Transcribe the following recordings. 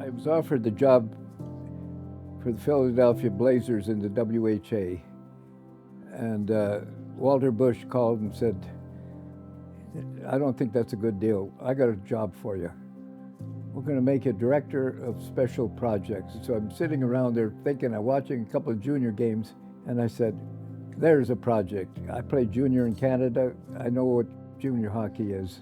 I was offered the job for the Philadelphia Blazers in the WHA, and Walter Bush called and said, "I don't think that's a good deal. I got a job for you. We're going to make you director of special projects." So I'm sitting around there thinking, I'm watching a couple of junior games, and I said, there's a project. I played junior in Canada. I know what junior hockey is.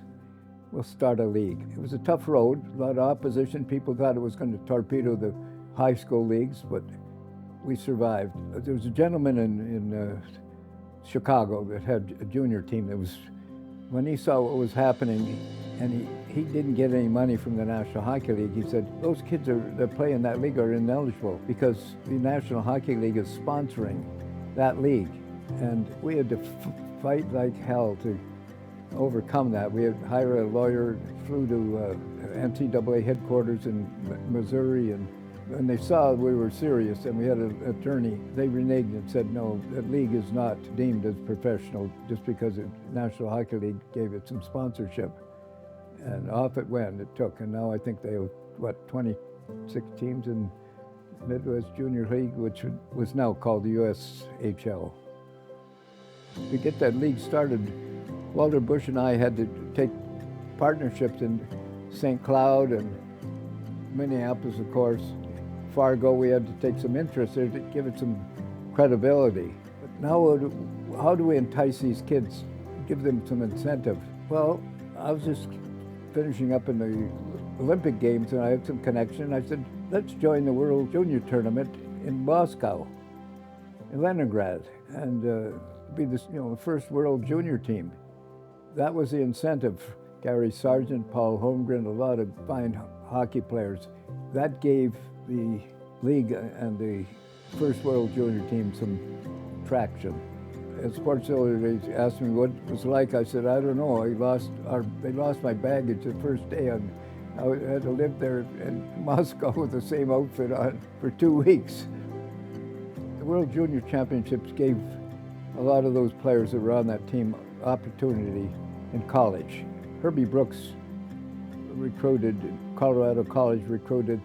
We'll start a league. It was a tough road, a lot of opposition. People thought it was going to torpedo the high school leagues, but we survived. There was a gentleman in Chicago that had a junior team that was, when he saw what was happening, and he didn't get any money from the National Hockey League, he said, those kids that play in that league are ineligible because the National Hockey League is sponsoring that league. And we had to fight like hell to overcome that. We had to hire a lawyer, flew to NCAA headquarters in Missouri, and when they saw we were serious and we had an attorney, they reneged and said, no, that league is not deemed as professional just because the National Hockey League gave it some sponsorship. And off it went, it took, and now I think they have, 26 teams in Midwest Junior League, which was now called the USHL. To get that league started, Walter Bush and I had to take partnerships in St. Cloud and Minneapolis, of course. Fargo, we had to take some interest there to give it some credibility. But now, how do we entice these kids, give them some incentive? Well, I was just finishing up in the Olympic Games, and I had some connection. I said, let's join the World Junior Tournament in Moscow, in Leningrad, and be the first World Junior team. That was the incentive. Gary Sargent, Paul Holmgren, a lot of fine hockey players. That gave the league and the first World Junior team some traction. And Sports Illustrated asked me what it was like. I said, I don't know. They lost my baggage the first day. I had to live there in Moscow with the same outfit on for 2 weeks. The World Junior Championships gave a lot of those players that were on that team opportunity in college. Herbie Brooks recruited, Colorado College recruited,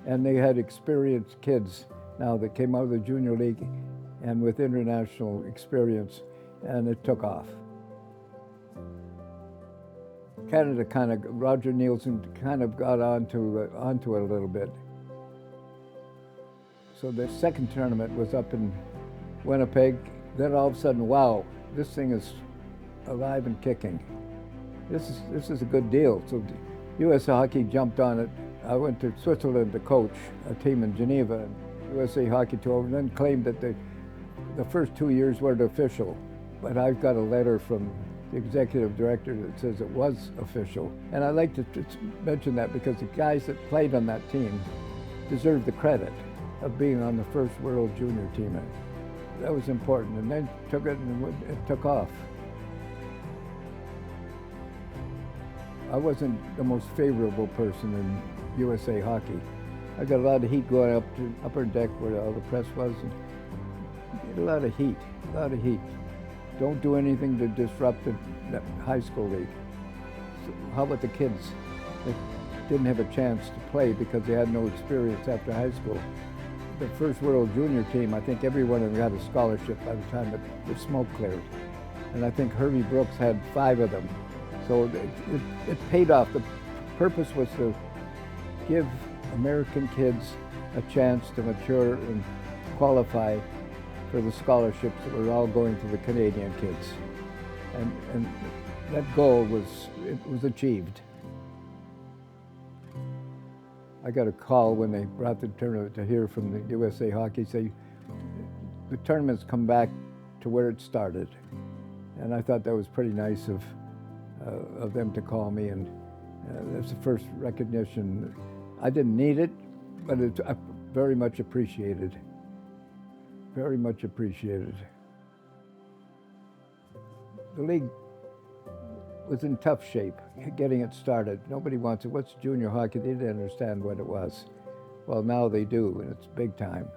and they had experienced kids now that came out of the junior league and with international experience, and it took off. Canada Roger Nielsen kind of got onto it a little bit. So the second tournament was up in Winnipeg. Then all of a sudden, wow, this thing is alive and kicking. This is a good deal. So USA Hockey jumped on it. I went to Switzerland to coach a team in Geneva, and USA Hockey took over, and then claimed that the first 2 years weren't official. But I've got a letter from the executive director that says it was official. And I like to mention that because the guys that played on that team deserve the credit of being on the first World Junior team. That was important, and then took it and it took off. I wasn't the most favorable person in USA Hockey. I got a lot of heat going up to upper deck where all the press was. And a lot of heat. Don't do anything to disrupt the high school league. So how about the kids that didn't have a chance to play because they had no experience after high school? The first World Junior team, I think every one of them got a scholarship by the time the smoke cleared. And I think Herbie Brooks had 5 of them. So it paid off. The purpose was to give American kids a chance to mature and qualify for the scholarships that were all going to the Canadian kids. And that goal was achieved. I got a call when they brought the tournament to hear from the USA Hockey say, the tournament's come back to where it started. And I thought that was pretty nice of them to call me, and that's the first recognition. I didn't need it, but it's very much appreciated. Very much appreciated. The league was in tough shape, getting it started. Nobody wants it. What's junior hockey? They didn't understand what it was. Well, now they do, and it's big time.